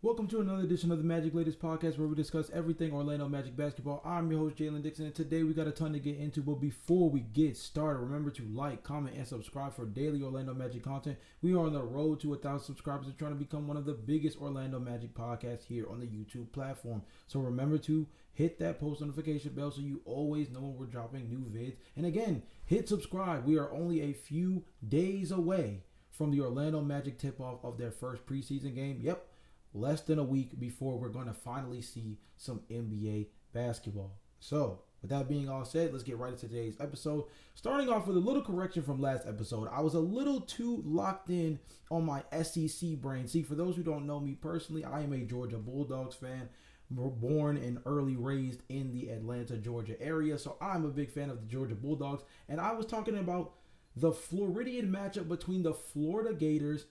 Welcome to another edition of the Magic Latest Podcast where we discuss everything Orlando Magic basketball. I'm your host, Jalon Dixon, and today we got a ton to get into. But before we get started, remember to like, comment, and subscribe for daily Orlando Magic content. We are on the road to 1,000 subscribers and trying to become one of the biggest Orlando Magic podcasts here on the YouTube platform. So remember to hit that post notification bell so you always know when we're dropping new vids. And again, hit subscribe. We are only a few days away from the Orlando Magic tip-off of their first preseason game. Yep. Less than a week before we're going to finally see some NBA basketball. So, with that being all said, let's get right into today's episode. Starting off with a little correction from last episode. I was a little too locked in on my SEC brain. See, for those who don't know me personally, I am a Georgia Bulldogs fan. Born and early raised in the Atlanta, Georgia area. So, I'm a big fan of the Georgia Bulldogs. And I was talking about the Floridian matchup between the Florida Gators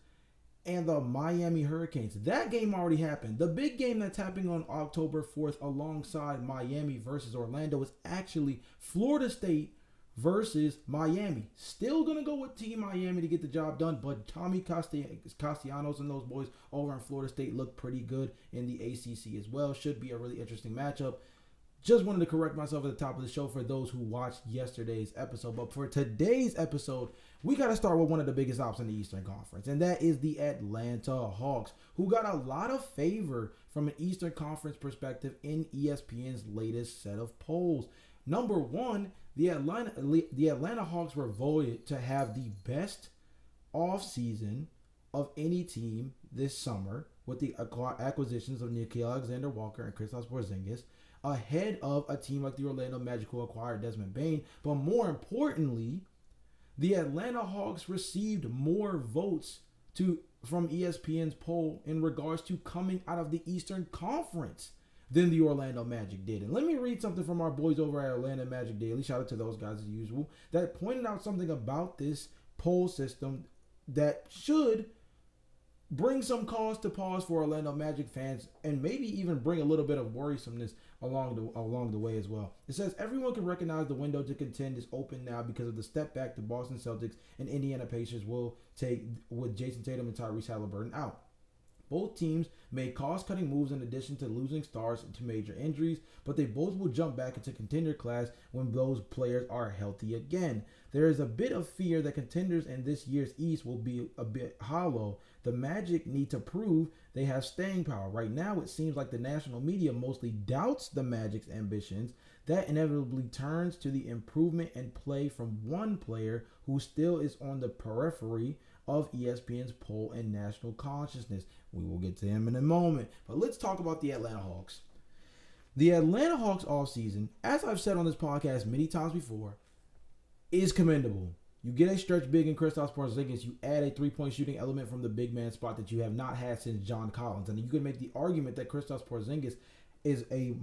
and the Miami Hurricanes. That game already happened. The big game that's happening on October 4th alongside Miami versus Orlando is actually Florida State versus Miami. Still going to go with Team Miami to get the job done, but Tommy Castellanos and those boys over in Florida State look pretty good in the ACC as well. Should be a really interesting matchup. Just wanted to correct myself at the top of the show for those who watched yesterday's episode. But for today's episode, we got to start with one of the biggest ops in the Eastern Conference, and that is the Atlanta Hawks, who got a lot of favor from an Eastern Conference perspective in ESPN's latest set of polls. Number one, the Atlanta Hawks were voted to have the best offseason of any team this summer with the acquisitions of Nickeil Alexander-Walker and Kristaps Porzingis, ahead of a team like the Orlando Magic who acquired Desmond Bane. But more importantly, the Atlanta Hawks received more votes from ESPN's poll in regards to coming out of the Eastern Conference than the Orlando Magic did. And let me read something from our boys over at Orlando Magic Daily, shout out to those guys as usual, that pointed out something about this poll system that should bring some cause to pause for Orlando Magic fans and maybe even bring a little bit of worrisomeness along the way as well. It says everyone can recognize the window to contend is open now because of the step back the Boston Celtics and Indiana Pacers will take with Jason Tatum and Tyrese Halliburton out. Both teams made cost-cutting moves in addition to losing stars to major injuries, but they both will jump back into contender class when those players are healthy again. There is a bit of fear that contenders in this year's East will be a bit hollow. The Magic need to prove they have staying power. Right now, it seems like the national media mostly doubts the Magic's ambitions. That inevitably turns to the improvement and play from one player who still is on the periphery of ESPN's poll and national consciousness. We will get to him in a moment. But let's talk about the Atlanta Hawks. The Atlanta Hawks offseason, as I've said on this podcast many times before, is commendable. You get a stretch big in Kristaps Porzingis. You add a three-point shooting element from the big man spot that you have not had since John Collins. And you can make the argument that Kristaps Porzingis is a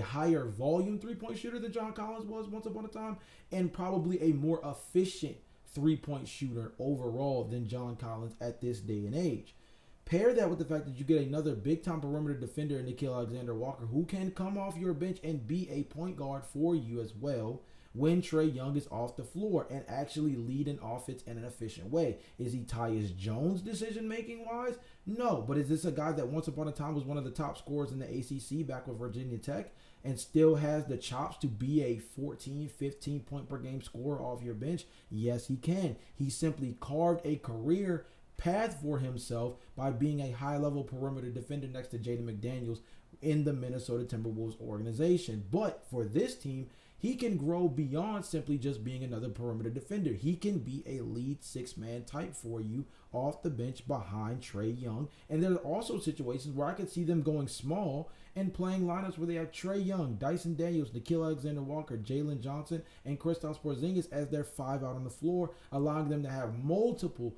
higher volume three-point shooter than John Collins was once upon a time, and probably a more efficient three-point shooter overall than John Collins at this day and age. Pair that with the fact that you get another big-time perimeter defender in Nickeil Alexander-Walker who can come off your bench and be a point guard for you as well when Trae Young is off the floor and actually lead an offense in an efficient way. Is he Tyus Jones decision-making wise? No, but is this a guy that once upon a time was one of the top scorers in the ACC back with Virginia Tech and still has the chops to be a 14, 15 point per game scorer off your bench? Yes, he can. He simply carved a career path for himself by being a high-level perimeter defender next to Jaden McDaniels in the Minnesota Timberwolves organization. But for this team, he can grow beyond simply just being another perimeter defender. He can be a lead six-man type for you off the bench behind Trae Young. And there are also situations where I could see them going small and playing lineups where they have Trae Young, Dyson Daniels, Nickeil Alexander-Walker, Jalen Johnson, and Kristaps Porzingis as their five out on the floor, allowing them to have multiple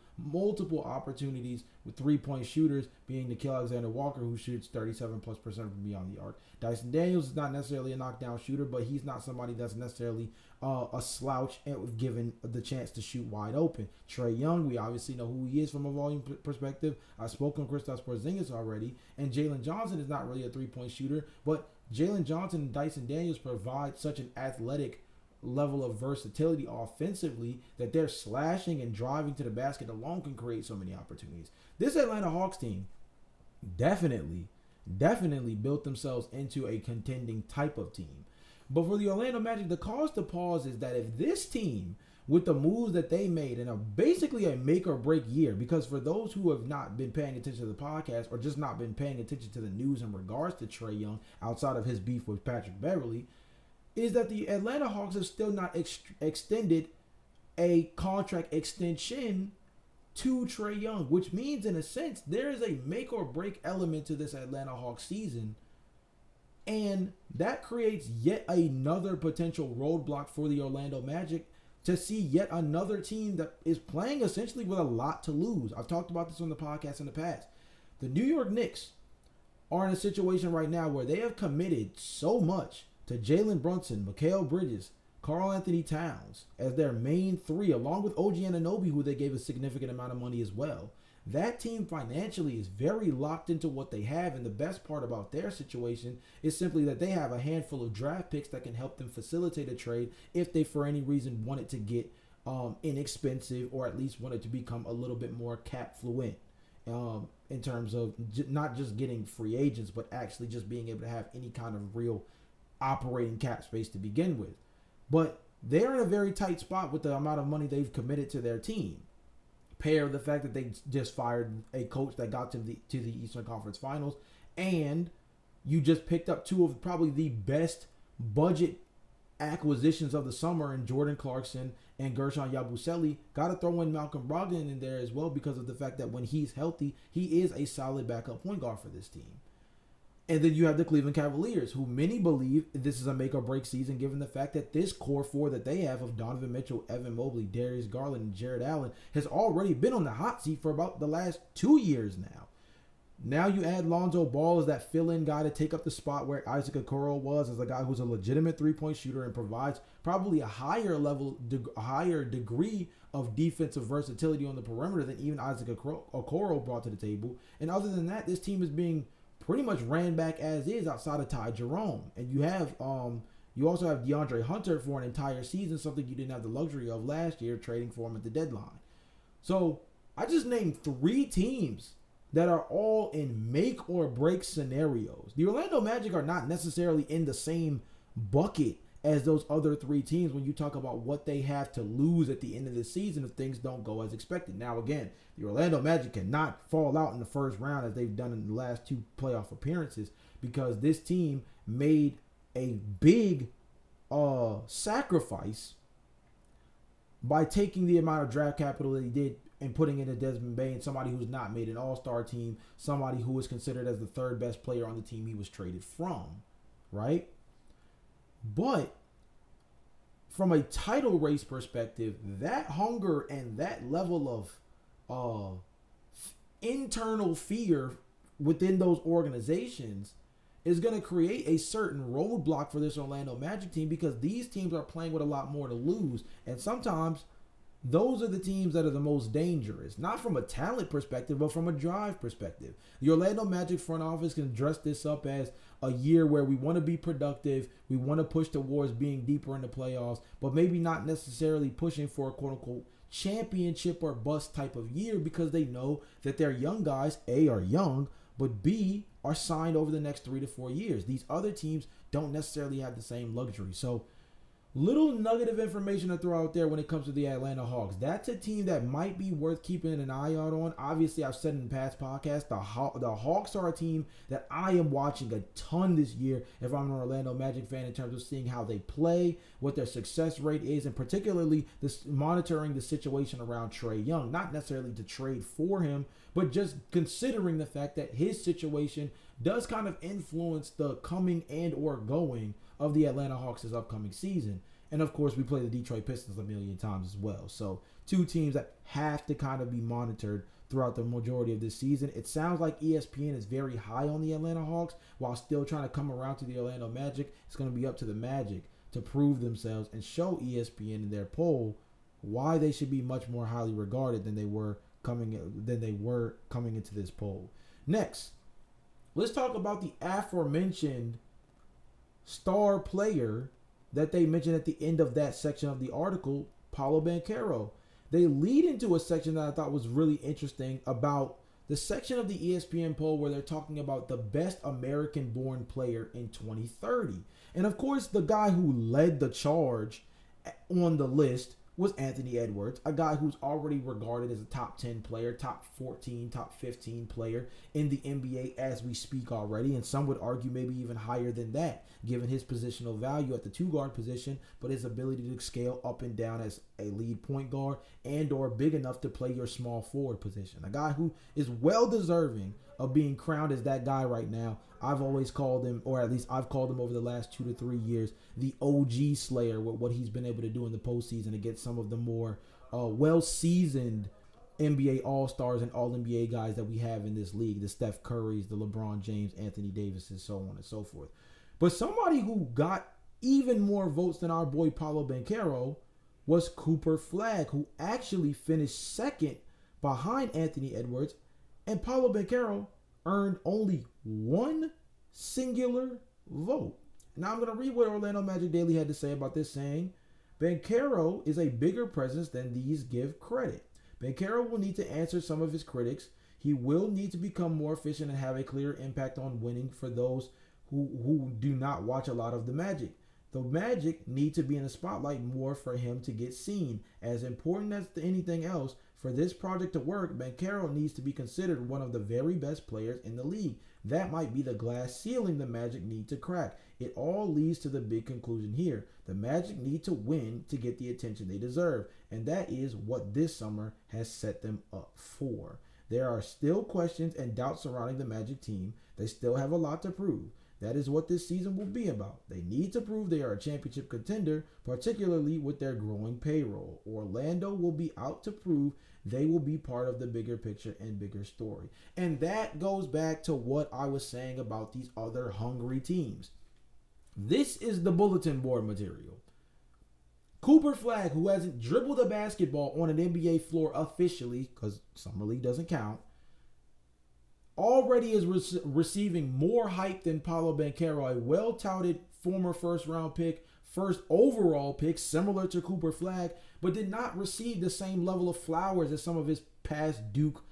opportunities with three-point shooters, being Nickeil Alexander-Walker, who shoots 37+% from beyond the arc. Dyson Daniels is not necessarily a knockdown shooter, but he's not somebody that's necessarily a slouch given the chance to shoot wide open. Trae Young, we obviously know who he is from a volume perspective. I've spoken on Kristaps Porzingis already, and Jalen Johnson is not really a three-point shooter, but Jalen Johnson and Dyson Daniels provide such an athletic level of versatility offensively that their slashing and driving to the basket alone can create so many opportunities. This Atlanta Hawks team definitely built themselves into a contending type of team. But for the Orlando Magic, the cause to pause is that if this team, with the moves that they made in basically a make or break year, because for those who have not been paying attention to the podcast or just not been paying attention to the news in regards to Trae Young outside of his beef with Patrick Beverly, is that the Atlanta Hawks have still not extended a contract extension to Trae Young, which means in a sense there is a make or break element to this Atlanta Hawks season. And that creates yet another potential roadblock for the Orlando Magic to see yet another team that is playing essentially with a lot to lose. I've talked about this on the podcast in the past. The New York Knicks are in a situation right now where they have committed so much to Jalen Brunson, Mikal Bridges, Karl Anthony Towns as their main three, along with OG Anunoby, who they gave a significant amount of money as well. That team financially is very locked into what they have, and the best part about their situation is simply that they have a handful of draft picks that can help them facilitate a trade if they, for any reason, want it to get inexpensive or at least want it to become a little bit more cap fluent in terms of not just getting free agents, but actually just being able to have any kind of real operating cap space to begin with. But they're in a very tight spot with the amount of money they've committed to their team. Pair the fact that they just fired a coach that got to the Eastern Conference Finals, and you just picked up two of probably the best budget acquisitions of the summer in Jordan Clarkson and Gershon Yabusele. Got to throw in Malcolm Brogdon in there as well because of the fact that when he's healthy, he is a solid backup point guard for this team. And then you have the Cleveland Cavaliers, who many believe this is a make or break season, given the fact that this core four that they have of Donovan Mitchell, Evan Mobley, Darius Garland, and Jared Allen has already been on the hot seat for about the last 2 years now. Now you add Lonzo Ball as that fill-in guy to take up the spot where Isaac Okoro was, as a guy who's a legitimate three-point shooter and provides probably a higher degree of defensive versatility on the perimeter than even Isaac Okoro brought to the table. And other than that, this team is being pretty much ran back as is outside of Ty Jerome. And you have you also have DeAndre Hunter for an entire season, something you didn't have the luxury of last year, trading for him at the deadline. So I just named 3 teams that are all in make or break scenarios. The Orlando Magic are not necessarily in the same bucket as those other 3 teams when you talk about what they have to lose at the end of the season if things don't go as expected. Now, again, the Orlando Magic cannot fall out in the first round as they've done in the last 2 playoff appearances, because this team made a big sacrifice by taking the amount of draft capital that he did and putting in a Desmond Bane, somebody who's not made an all-star team, somebody who is considered as the 3rd best player on the team he was traded from, right? But from a title race perspective, that hunger and that level of internal fear within those organizations is going to create a certain roadblock for this Orlando Magic team, because these teams are playing with a lot more to lose. And sometimes those are the teams that are the most dangerous, not from a talent perspective, but from a drive perspective. The Orlando Magic front office can dress this up as a year where we want to be productive, we want to push towards being deeper in the playoffs, but maybe not necessarily pushing for a quote-unquote championship or bust type of year, because they know that their young guys, A, are young, but B, are signed over the next 3 to 4 years. These other teams don't necessarily have the same luxury. So little nugget of information to throw out there when it comes to the Atlanta Hawks. That's a team that might be worth keeping an eye out on. Obviously, I've said in past podcasts, the Hawks are a team that I am watching a ton this year if I'm an Orlando Magic fan, in terms of seeing how they play, what their success rate is, and particularly monitoring the situation around Trae Young. Not necessarily to trade for him, but just considering the fact that his situation does kind of influence the coming and or going of the Atlanta Hawks this upcoming season. And of course, we play the Detroit Pistons a million times as well. So 2 teams that have to kind of be monitored throughout the majority of this season. It sounds like ESPN is very high on the Atlanta Hawks while still trying to come around to the Orlando Magic. It's going to be up to the Magic to prove themselves and show ESPN in their poll why they should be much more highly regarded than they were coming into this poll. Next, let's talk about the aforementioned star player that they mentioned at the end of that section of the article, Paolo Banchero. They lead into a section that I thought was really interesting about the section of the ESPN poll where they're talking about the best American-born player in 2030. And of course, the guy who led the charge on the list was Anthony Edwards, a guy who's already regarded as a top 10 player, top 14, top 15 player in the NBA as we speak already. And some would argue maybe even higher than that, given his positional value at the two guard position, but his ability to scale up and down as a lead point guard and or big enough to play your small forward position. A guy who is well deserving of being crowned as that guy right now. I've always called him, or at least I've called him over the last 2 to 3 years, the OG Slayer with what he's been able to do in the postseason against some of the more well-seasoned NBA All-Stars and All-NBA guys that we have in this league, the Steph Currys, the LeBron James, Anthony Davis, and so on and so forth. But somebody who got even more votes than our boy Paolo Banchero was Cooper Flagg, who actually finished second behind Anthony Edwards, and Paolo Banchero earned only one singular vote. Now I'm going to read what Orlando Magic Daily had to say about this, saying, Banchero is a bigger presence than these give credit. Banchero will need to answer some of his critics. He will need to become more efficient and have a clear impact on winning for those who do not watch a lot of the Magic. The Magic need to be in the spotlight more for him to get seen. As important as anything else, for this project to work, Banchero needs to be considered one of the very best players in the league. That might be the glass ceiling the Magic need to crack. It all leads to the big conclusion here. The Magic need to win to get the attention they deserve, and that is what this summer has set them up for. There are still questions and doubts surrounding the Magic team. They still have a lot to prove. That is what this season will be about. They need to prove they are a championship contender, particularly with their growing payroll. Orlando will be out to prove they will be part of the bigger picture and bigger story. And that goes back to what I was saying about these other hungry teams. This is the bulletin board material. Cooper Flagg, who hasn't dribbled a basketball on an NBA floor officially, because Summer League doesn't count, already is receiving more hype than Paolo Banchero, a well-touted former first-round pick, first overall pick, similar to Cooper Flagg, but did not receive the same level of flowers as some of his past Duke,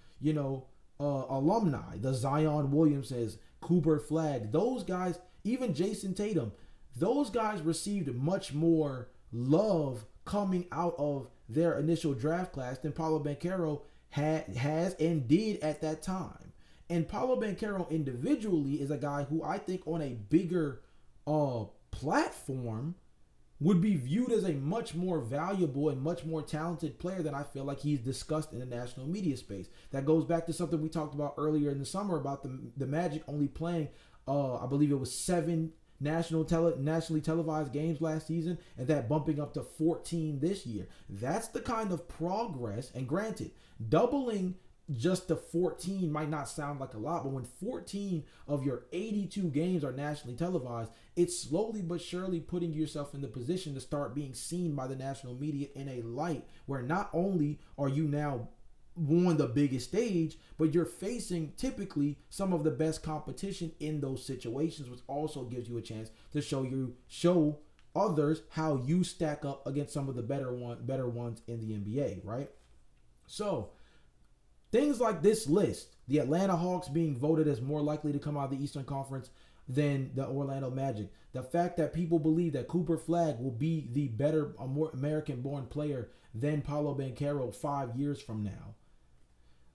alumni. The Zion Williamsons, Cooper Flagg, those guys, even Jason Tatum, those guys received much more love coming out of their initial draft class than Paolo Banchero has and did at that time. And Paolo Banchero individually is a guy who I think on a bigger platform would be viewed as a much more valuable and much more talented player than I feel like he's discussed in the national media space. That goes back to something we talked about earlier in the summer about the Magic only playing, I believe it was 7 nationally televised games last season, and that bumping up to 14 this year. That's the kind of progress, and granted, doubling just to 14 might not sound like a lot, but when 14 of your 82 games are nationally televised, it's slowly but surely putting yourself in the position to start being seen by the national media in a light where not only are you now on the biggest stage, but you're facing typically some of the best competition in those situations, which also gives you a chance to show others how you stack up against some of the better ones in the NBA, right? So things like this list, the Atlanta Hawks being voted as more likely to come out of the Eastern Conference than the Orlando Magic, the fact that people believe that Cooper Flagg will be the better, more American-born player than Paolo Banchero 5 years from now.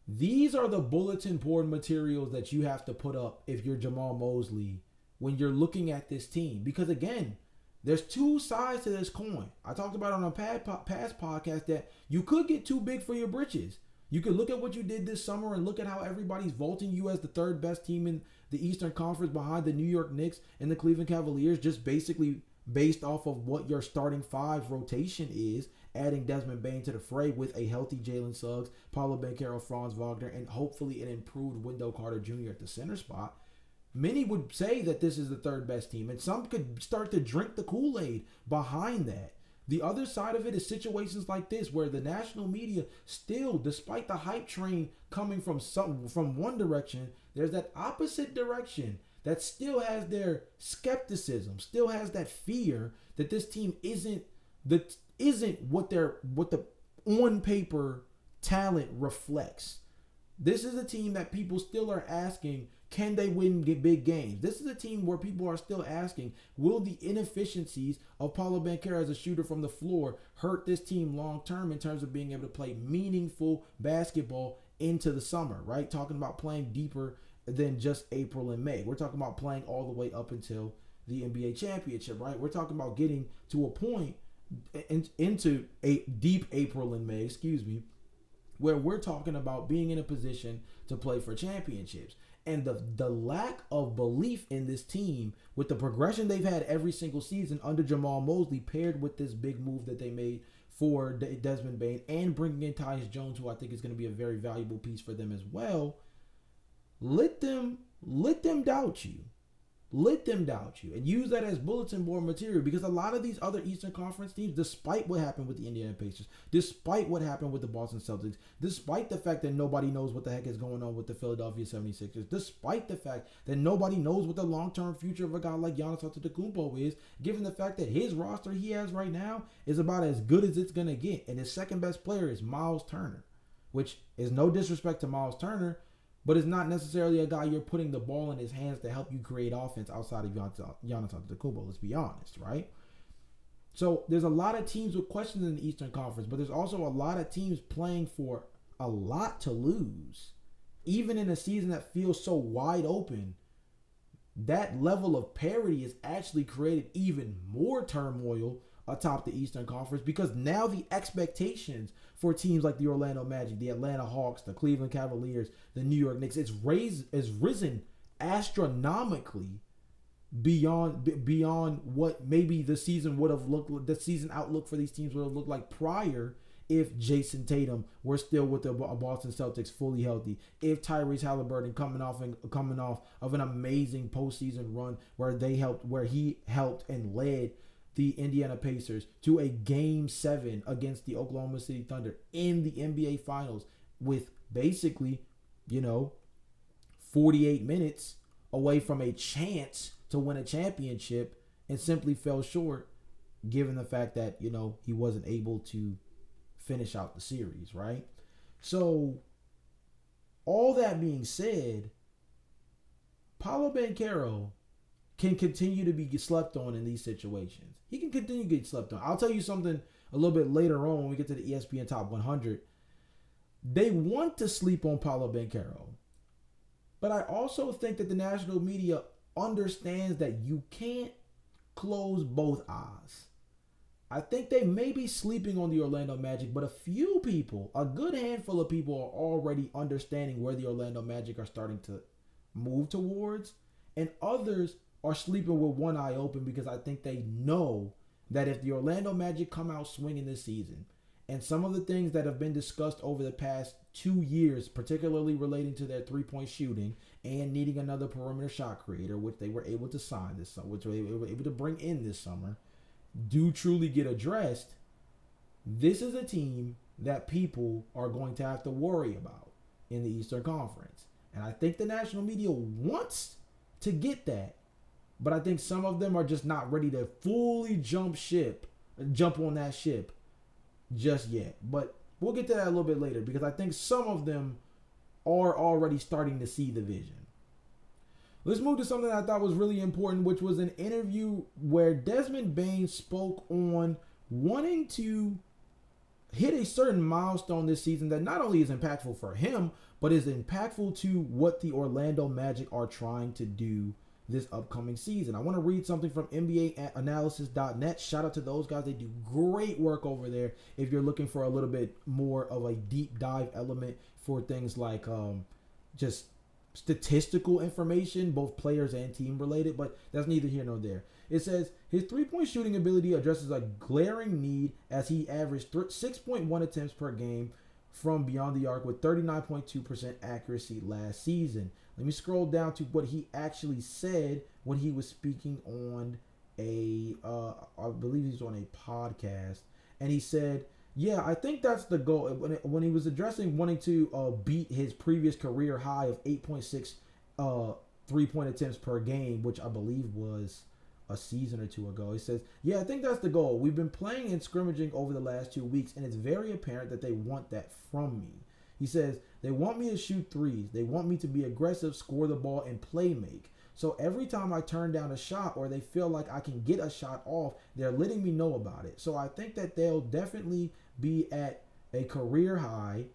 These are the bulletin board materials that you have to put up if you're Jamal Mosley when you're looking at this team. Because again, there's two sides to this coin. I talked about it on a past podcast that you could get too big for your britches. You could look at what you did this summer and look at how everybody's vaulting you as the third best team in the Eastern Conference behind the New York Knicks and the Cleveland Cavaliers, just basically based off of what your starting 5 rotation is, adding Desmond Bane to the fray with a healthy Jalen Suggs, Paolo Banchero, Franz Wagner, and hopefully an improved Wendell Carter Jr. at the center spot. Many would say that this is the third best team, and some could start to drink the Kool-Aid behind that. The other side of it is situations like this where the national media still, despite the hype train coming from one direction, there's that opposite direction that still has their skepticism, still has that fear that this team isn't what the on paper talent reflects. This is a team that people still are asking, can they win big games? This is a team where people are still asking, will the inefficiencies of Paulo Banchero as a shooter from the floor hurt this team long term in terms of being able to play meaningful basketball into the summer, right? Talking about playing deeper than just April and May. We're talking about playing all the way up until the NBA championship, right? We're talking about getting to a point into a deep April and May, where we're talking about being in a position to play for championships. And the lack of belief in this team with the progression they've had every single season under Jamal Mosley, paired with this big move that they made for Desmond Bane and bringing in Tyus Jones, who I think is going to be a very valuable piece for them as well, let them doubt you. Let them doubt you and use that as bulletin board material, because a lot of these other Eastern Conference teams, despite what happened with the Indiana Pacers, despite what happened with the Boston Celtics, despite the fact that nobody knows what the heck is going on with the Philadelphia 76ers, despite the fact that nobody knows what the long-term future of a guy like Giannis Antetokounmpo is, given the fact that his roster he has right now is about as good as it's going to get, and his second best player is Miles Turner, which is no disrespect to Miles Turner, but it's not necessarily a guy you're putting the ball in his hands to help you create offense outside of Giannis Antetokounmpo. Let's be honest, right? So there's a lot of teams with questions in the Eastern Conference, but there's also a lot of teams playing for a lot to lose. Even in a season that feels so wide open, that level of parity has actually created even more turmoil atop the Eastern Conference, because now the expectations for teams like the Orlando Magic, the Atlanta Hawks, the Cleveland Cavaliers, the New York Knicks, it's risen astronomically beyond what maybe the season outlook for these teams would have looked like prior, if Jason Tatum were still with the Boston Celtics fully healthy, if Tyrese Halliburton coming off of an amazing postseason run where he helped and led the Indiana Pacers to a Game 7 against the Oklahoma City Thunder in the NBA Finals with basically, 48 minutes away from a chance to win a championship, and simply fell short given the fact that, he wasn't able to finish out the series, right? So, all that being said, Paolo Banchero can continue to be slept on in these situations. He can continue to get slept on. I'll tell you something a little bit later on when we get to the ESPN Top 100. They want to sleep on Paolo Banchero. But I also think that the national media understands that you can't close both eyes. I think they may be sleeping on the Orlando Magic, but a good handful of people are already understanding where the Orlando Magic are starting to move towards, and others are sleeping with one eye open, because I think they know that if the Orlando Magic come out swinging this season, and some of the things that have been discussed over the past 2 years, particularly relating to their three-point shooting and needing another perimeter shot creator, which they were able to sign this summer, which they were able to bring in this summer, do truly get addressed, this is a team that people are going to have to worry about in the Eastern Conference. And I think the national media wants to get that, but I think some of them are just not ready to fully jump on that ship just yet. But we'll get to that a little bit later, because I think some of them are already starting to see the vision. Let's move to something I thought was really important, which was an interview where Desmond Bane spoke on wanting to hit a certain milestone this season that not only is impactful for him, but is impactful to what the Orlando Magic are trying to do this upcoming season. I want to read something from NBAanalysis.net. Shout out to those guys. They do great work over there if you're looking for a little bit more of a deep dive element for things like just statistical information, both players and team related, but that's neither here nor there. It says his three-point shooting ability addresses a glaring need, as he averaged 6.1 attempts per game from beyond the arc with 39.2% accuracy last season. Let me scroll down to what he actually said when he was speaking on I believe he's on a podcast, and he said, yeah, I think that's the goal. When he was addressing wanting to beat his previous career high of 8.6 three-point attempts per game, which I believe was a season or two ago. He says, yeah, I think that's the goal. We've been playing and scrimmaging over the last 2 weeks, and it's very apparent that they want that from me. He says, they want me to shoot threes. They want me to be aggressive, score the ball, and play make. So every time I turn down a shot or they feel like I can get a shot off, they're letting me know about it. So I think that they'll definitely be at a career high.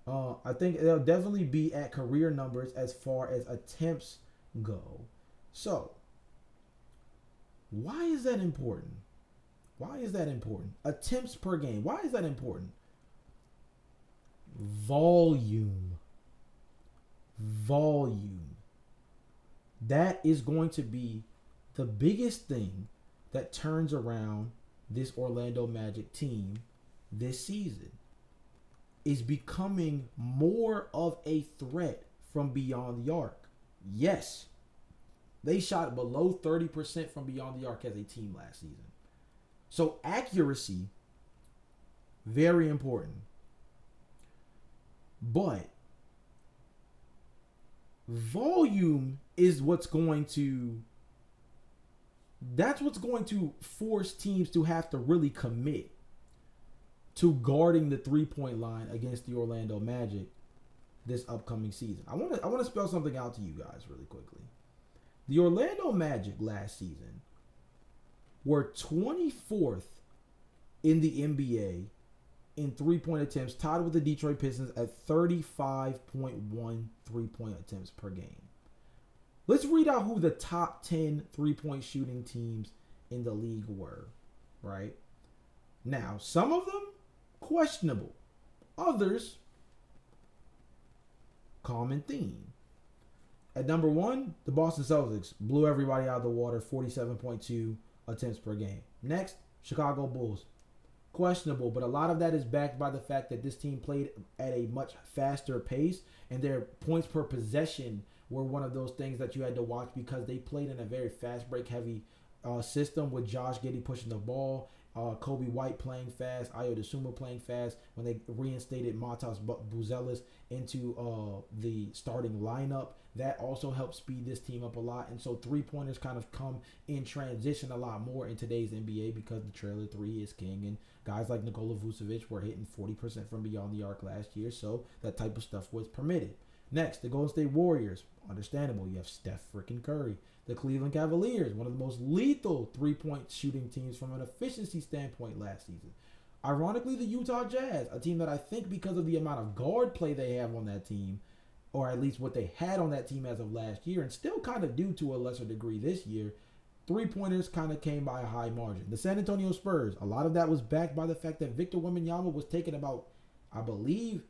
I think they'll definitely be at career numbers as far as attempts go. So, why is that important? Why is that important? Attempts per game. Why is that important? Volume. Volume. That is going to be the biggest thing that turns around this Orlando Magic team this season. Is becoming more of a threat from beyond the arc. Yes, they shot below 30% from beyond the arc as a team last season. So accuracy, very important. But volume is what's going to force teams to have to really commit to guarding the 3-point line against the Orlando Magic this upcoming season. I want to spell something out to you guys really quickly. The Orlando Magic last season were 24th in the NBA in 3-point attempts, tied with the Detroit Pistons at 35.1 3-point attempts per game. Let's read out who the top 10 3-point shooting teams in the league were, right? Now, some of them questionable. Others, common theme. At number 1, the Boston Celtics blew everybody out of the water, 47.2 attempts per game. Next, Chicago Bulls. Questionable, but a lot of that is backed by the fact that this team played at a much faster pace, and their points per possession were one of those things that you had to watch because they played in a very fast break heavy system with Josh Giddey pushing the ball, Kobe White playing fast, Ayo Dosunmu playing fast. When they reinstated Matas Buzelis into the starting lineup, that also helped speed this team up a lot. And so 3-pointers kind of come in transition a lot more in today's NBA because the trailer 3 is king. And guys like Nikola Vucevic were hitting 40% from beyond the arc last year, so that type of stuff was permitted. Next, the Golden State Warriors. Understandable. You have Steph freaking Curry. The Cleveland Cavaliers, one of the most lethal 3-point shooting teams from an efficiency standpoint last season. Ironically, the Utah Jazz, a team that I think because of the amount of guard play they have on that team, or at least what they had on that team as of last year, and still kind of do to a lesser degree this year, 3-pointers kind of came by a high margin. The San Antonio Spurs, a lot of that was backed by the fact that Victor Wembanyama was taking about, I believe,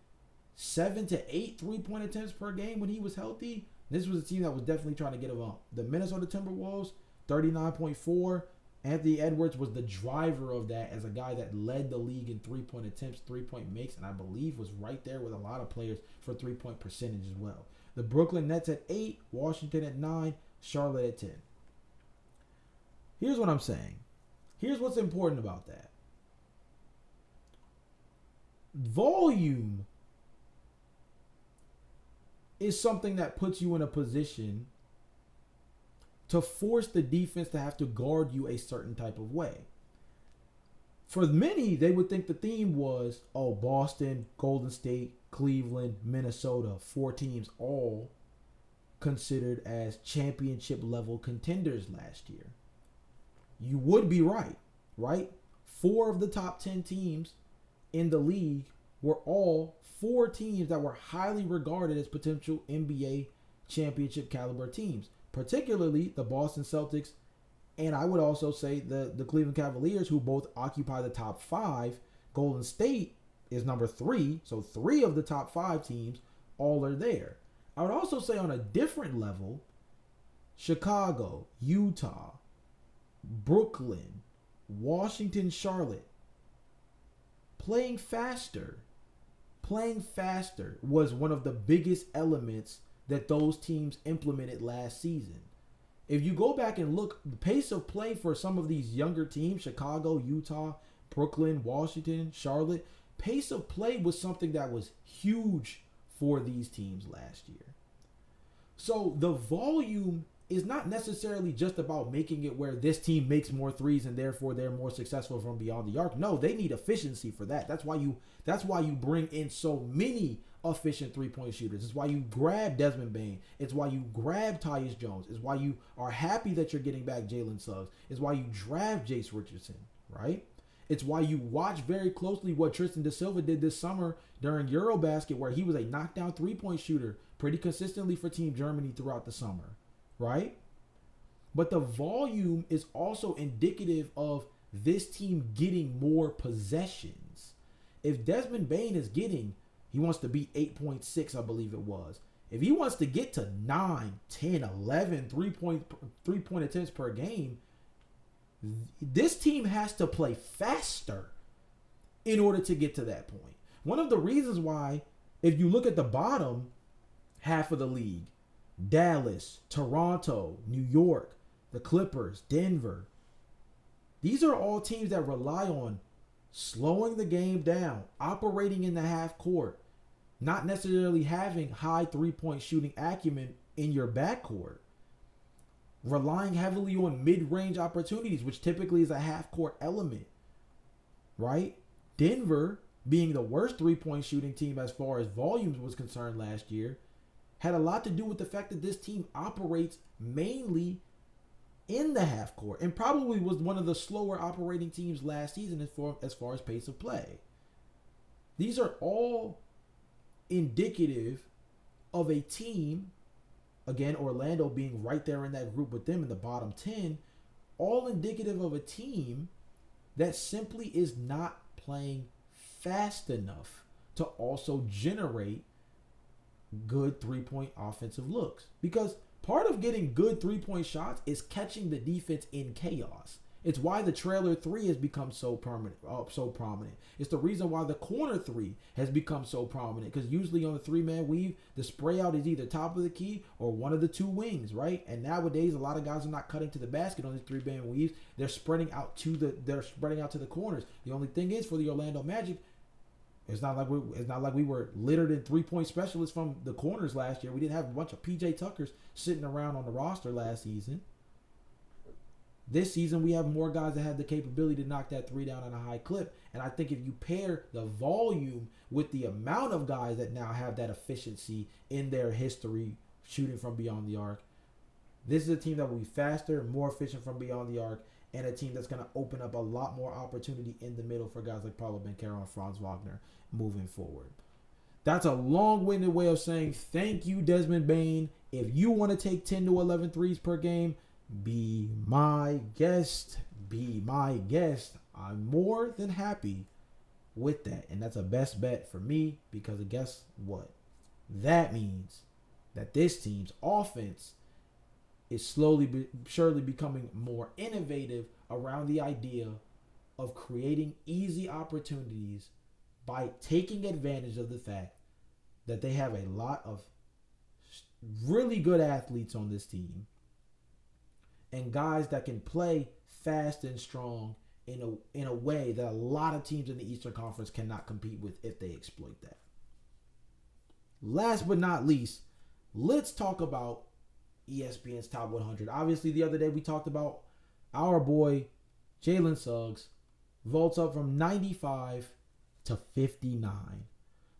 7 to 8 3-point attempts per game when he was healthy. This was a team that was definitely trying to get him up. The Minnesota Timberwolves, 39.4. Anthony Edwards was the driver of that as a guy that led the league in 3-point attempts, 3-point makes, and I believe was right there with a lot of players for 3-point percentage as well. The Brooklyn Nets at 8, Washington at 9, Charlotte at 10. Here's what I'm saying. Here's what's important about that. Volume is something that puts you in a position to force the defense to have to guard you a certain type of way. For many, they would think the theme was, oh, Boston, Golden State, Cleveland, Minnesota, 4 teams all considered as championship level contenders last year. You would be right? 4 of the top 10 teams in the league were all 4 teams that were highly regarded as potential NBA championship caliber teams, particularly the Boston Celtics, and I would also say the Cleveland Cavaliers, who both occupy the top 5. Golden State is number 3, so 3 of the top 5 teams all are there. I would also say on a different level, Chicago, Utah, Brooklyn, Washington, Charlotte, playing faster was one of the biggest elements that those teams implemented last season. If you go back and look, the pace of play for some of these younger teams, Chicago, Utah, Brooklyn, Washington, Charlotte, pace of play was something that was huge for these teams last year. So the volume is not necessarily just about making it where this team makes more threes and therefore they're more successful from beyond the arc. No, they need efficiency for that. That's why you bring in so many efficient three-point shooters. It's why you grab Desmond Bane. It's why you grab Tyus Jones. It's why you are happy that you're getting back Jalen Suggs. It's why you draft Jace Richardson, right? It's why you watch very closely what Tristan Da Silva did this summer during Eurobasket, where he was a knockdown three-point shooter pretty consistently for Team Germany throughout the summer, right? But the volume is also indicative of this team getting more possessions. If Desmond Bane is getting, he wants to beat 8.6, I believe it was. If he wants to get to 9, 10, 11 three-point attempts per game, this team has to play faster in order to get to that point. One of the reasons why, if you look at the bottom half of the league, Dallas, Toronto, New York, the Clippers, Denver, these are all teams that rely on slowing the game down, operating in the half court, not necessarily having high three-point shooting acumen in your backcourt, relying heavily on mid-range opportunities, which typically is a half-court element, right? Denver, being the worst three-point shooting team as far as volumes was concerned last year, had a lot to do with the fact that this team operates mainly in the half court and probably was one of the slower operating teams last season as far as pace of play. These are all indicative of a team, again, Orlando being right there in that group with them in the bottom 10, all indicative of a team that simply is not playing fast enough to also generate good three-point offensive looks. Because part of getting good three-point shots is catching the defense in chaos. It's why the trailer three has become so prominent. It's the reason why the corner three has become so prominent, because usually on the three-man weave, the spray out is either top of the key or one of the two wings, right? And nowadays, a lot of guys are not cutting to the basket on these three-man weaves. They're spreading out to the corners. The only thing is, for the Orlando Magic, it's not like we were littered in three-point specialists from the corners last year. We didn't have a bunch of PJ Tuckers sitting around on the roster last season. This season, we have more guys that have the capability to knock that three down at a high clip. And I think if you pair the volume with the amount of guys that now have that efficiency in their history shooting from beyond the arc, this is a team that will be faster, more efficient from beyond the arc, and a team that's going to open up a lot more opportunity in the middle for guys like Paulo Banchero and Franz Wagner moving forward. That's a long-winded way of saying thank you, Desmond Bane. If you want to take 10 to 11 threes per game, be my guest. Be my guest. I'm more than happy with that. And that's a best bet for me, because guess what? That means that this team's offense is slowly but surely becoming more innovative around the idea of creating easy opportunities by taking advantage of the fact that they have a lot of really good athletes on this team and guys that can play fast and strong in a way that a lot of teams in the Eastern Conference cannot compete with if they exploit that. Last but not least, let's talk about ESPN's Top 100. Obviously, the other day we talked about our boy Jalen Suggs vaults up from 95 to 59.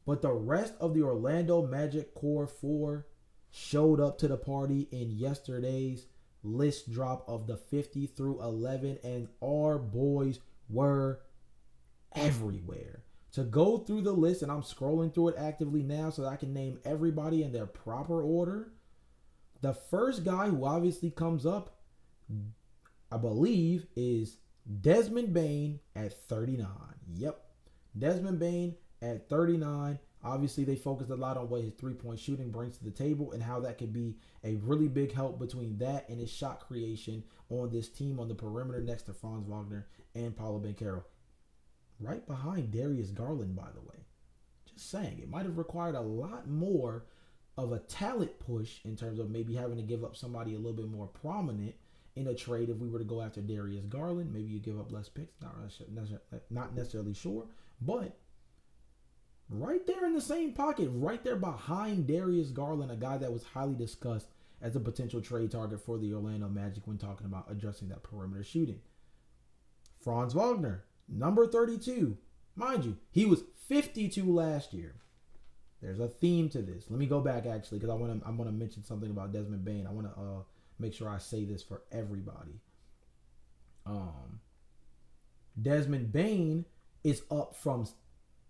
But the rest of the Orlando Magic Core 4 showed up to the party in yesterday's list drop of the 50 through 11, and our boys were everywhere. To go through the list, and I'm scrolling through it actively now so that I can name everybody in their proper order. The first guy who obviously comes up, I believe, is Desmond Bane at 39. Yep. Desmond Bane at 39. Obviously, they focused a lot on what his three-point shooting brings to the table and how that could be a really big help between that and his shot creation on this team on the perimeter next to Franz Wagner and Paulo Banchero. Right behind Darius Garland, by the way. Just saying, it might have required a lot more of a talent push in terms of maybe having to give up somebody a little bit more prominent in a trade if we were to go after Darius Garland. Maybe you give up less picks, not necessarily sure, but right there in the same pocket, right there behind Darius Garland, a guy that was highly discussed as a potential trade target for the Orlando Magic when talking about addressing that perimeter shooting. Franz Wagner, number 32. Mind you, he was 52 last year. There's a theme to this. Let me go back actually because I want to mention something about Desmond Bane. I want to make sure I say this for everybody. Desmond Bane is up from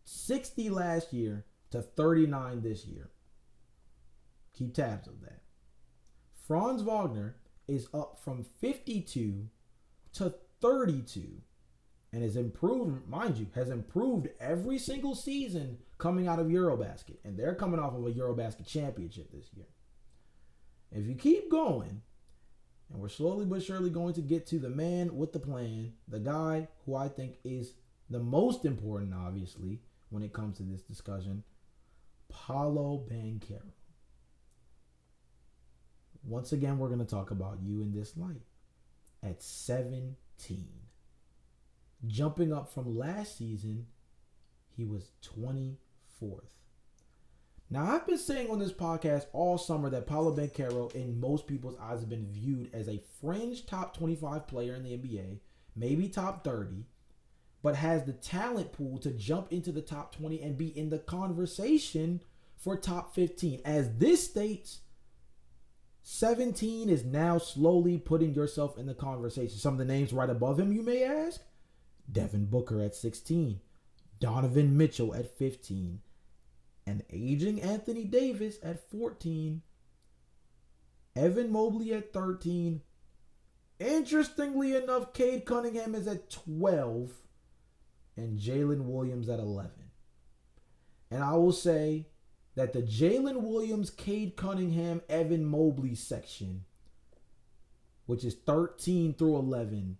60 last year to 39 this year. Keep tabs of that. Franz Wagner is up from 52 to 32 and has improved, mind you, has improved every single season coming out of Eurobasket. And they're coming off of a Eurobasket championship this year. If you keep going, and we're slowly but surely going to get to the man with the plan, the guy who I think is the most important, obviously, when it comes to this discussion, Paolo Banchero. Once again, we're going to talk about you in this light. At 17. Jumping up from last season, he was 24th. Now, I've been saying on this podcast all summer that Paolo Banchero, in most people's eyes, has been viewed as a fringe top 25 player in the NBA, maybe top 30, but has the talent pool to jump into the top 20 and be in the conversation for top 15. As this states, 17 is now slowly putting yourself in the conversation. Some of the names right above him, you may ask: Devin Booker at 16, Donovan Mitchell at 15, an aging Anthony Davis at 14, Evan Mobley at 13. Interestingly enough, Cade Cunningham is at 12, and Jalen Williams at 11. And I will say that the Jalen Williams, Cade Cunningham, Evan Mobley section, which is 13 through 11,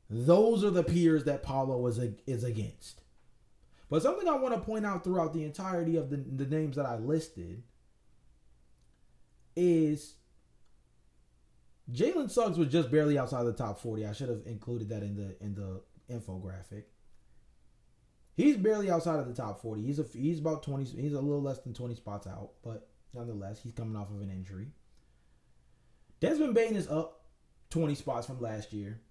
those are the peers that Paolo is against. But something I want to point out throughout the entirety of the names that I listed is Jalen Suggs was just barely outside the top 40. I should have included that in the infographic. He's barely outside of the top 40. He's about 20. He's a little less than 20 spots out, but nonetheless, he's coming off of an injury. Desmond Bane is up 20 spots from last year.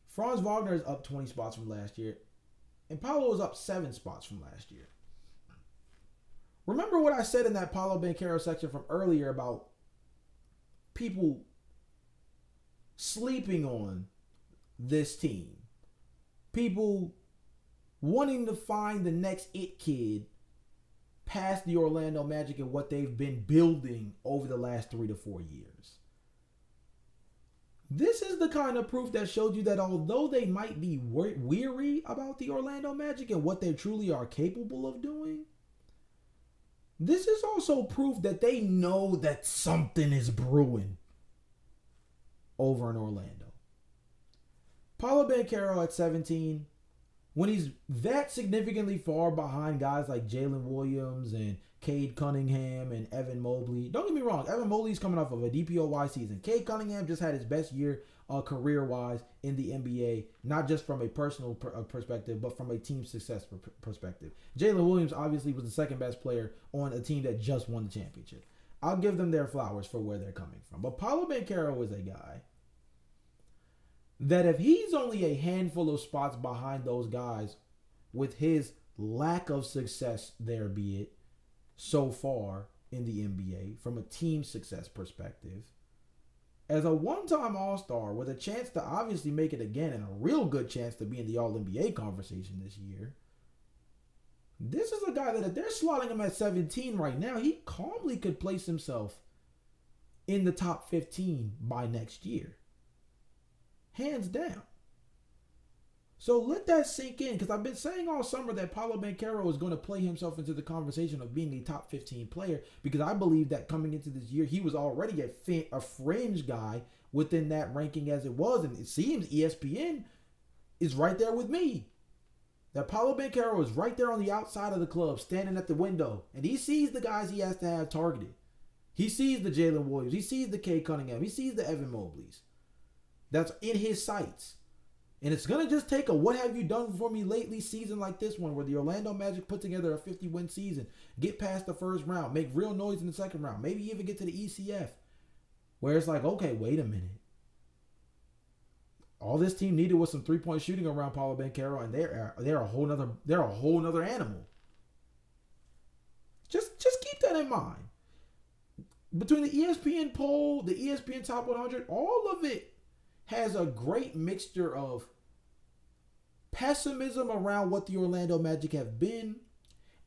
Franz Wagner is up 20 spots from last year. And Paolo is up 7 spots from last year. Remember what I said in that Paolo Banchero section from earlier about people sleeping on this team. People wanting to find the next it kid past the Orlando Magic and what they've been building over the last 3 to 4 years. This is the kind of proof that showed you that although they might be weary about the Orlando Magic and what they truly are capable of doing, this is also proof that they know that something is brewing over in Orlando. Paolo Banchero at 17, when he's that significantly far behind guys like Jalen Williams and Cade Cunningham and Evan Mobley. Don't get me wrong, Evan Mobley's coming off of a DPOY season. Cade Cunningham just had his best year career-wise in the NBA, not just from a personal perspective, but from a team success perspective. Jalen Williams obviously was the second best player on a team that just won the championship. I'll give them their flowers for where they're coming from. But Paolo Banchero is a guy that if he's only a handful of spots behind those guys with his lack of success there, be it so far in the NBA from a team success perspective, as a one-time All-Star with a chance to obviously make it again and a real good chance to be in the All-NBA conversation this year, this is a guy that if they're slotting him at 17 right now, he calmly could place himself in the top 15 by next year. Hands down. So let that sink in, because I've been saying all summer that Paolo Banchero is going to play himself into the conversation of being a top 15 player, because I believe that coming into this year, he was already a fringe guy within that ranking as it was, and it seems ESPN is right there with me. That Paolo Banchero is right there on the outside of the club, standing at the window, and he sees the guys he has to have targeted. He sees the Jalen Williams, he sees the Cade Cunningham, he sees the Evan Mobleys. That's in his sights. And it's going to just take a what have you done for me lately season like this one, where the Orlando Magic put together a 50-win season, get past the first round, make real noise in the second round, maybe even get to the ECF, where it's like, okay, wait a minute. All this team needed was some three-point shooting around Paolo Banchero, and they're a whole nother animal. Just that in mind. Between the ESPN poll, the ESPN Top 100, all of it has a great mixture of pessimism around what the Orlando Magic have been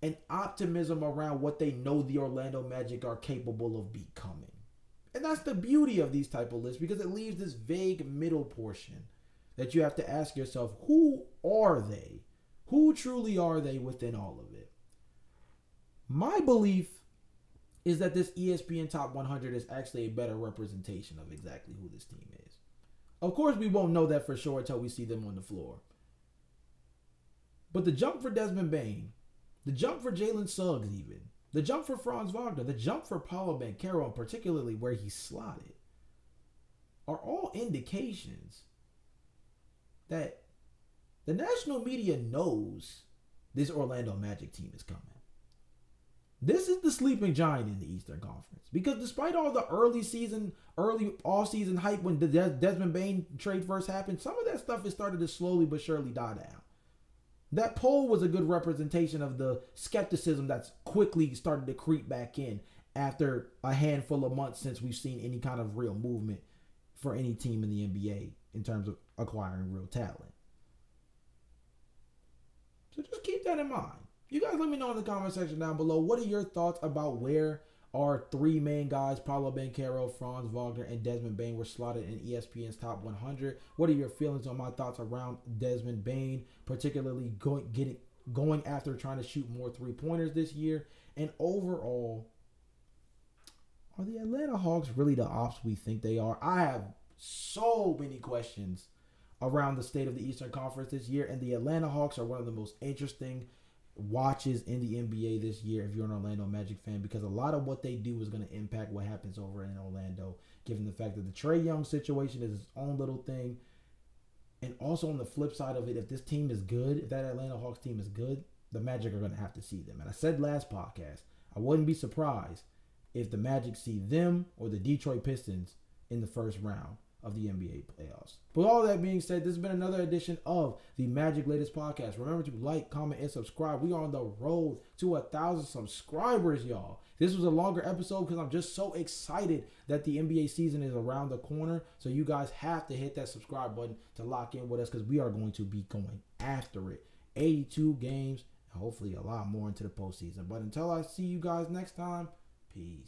and optimism around what they know the Orlando Magic are capable of becoming. And that's the beauty of these type of lists, because it leaves this vague middle portion that you have to ask yourself, who are they? Who truly are they within all of it? My belief is that this ESPN Top 100 is actually a better representation of exactly who this team is. Of course, we won't know that for sure until we see them on the floor. But the jump for Desmond Bane, the jump for Jalen Suggs even, the jump for Franz Wagner, the jump for Paolo Banchero, and particularly where he's slotted, are all indications that the national media knows this Orlando Magic team is coming. This is the sleeping giant in the Eastern Conference. Because despite all the early off-season hype when the Desmond Bane trade first happened, some of that stuff has started to slowly but surely die down. That poll was a good representation of the skepticism that's quickly started to creep back in after a handful of months since we've seen any kind of real movement for any team in the NBA in terms of acquiring real talent. So just keep that in mind. You guys let me know in the comment section down below. What are your thoughts about where our three main guys, Paolo Banchero, Franz Wagner, and Desmond Bane, were slotted in ESPN's Top 100? What are your feelings on my thoughts around Desmond Bane, particularly going after trying to shoot more three-pointers this year? And overall, are the Atlanta Hawks really the ops we think they are? I have so many questions around the state of the Eastern Conference this year, and the Atlanta Hawks are one of the most interesting watches in the NBA this year if you're an Orlando Magic fan, because a lot of what they do is going to impact what happens over in Orlando, given the fact that the Trae Young situation is its own little thing. And also on the flip side of it, if this team is good, if that Atlanta Hawks team is good, the Magic are going to have to see them. And I said last podcast, I wouldn't be surprised if the Magic see them or the Detroit Pistons in the first round of the NBA playoffs. With all that being said, this has been another edition of the Magic Latest Podcast. Remember to like, comment, and subscribe. We are on the road to 1,000 subscribers, y'all. This was a longer episode because I'm just so excited that the NBA season is around the corner. So you guys have to hit that subscribe button to lock in with us, because we are going to be going after it. 82 games, and hopefully a lot more into the postseason. But until I see you guys next time, peace.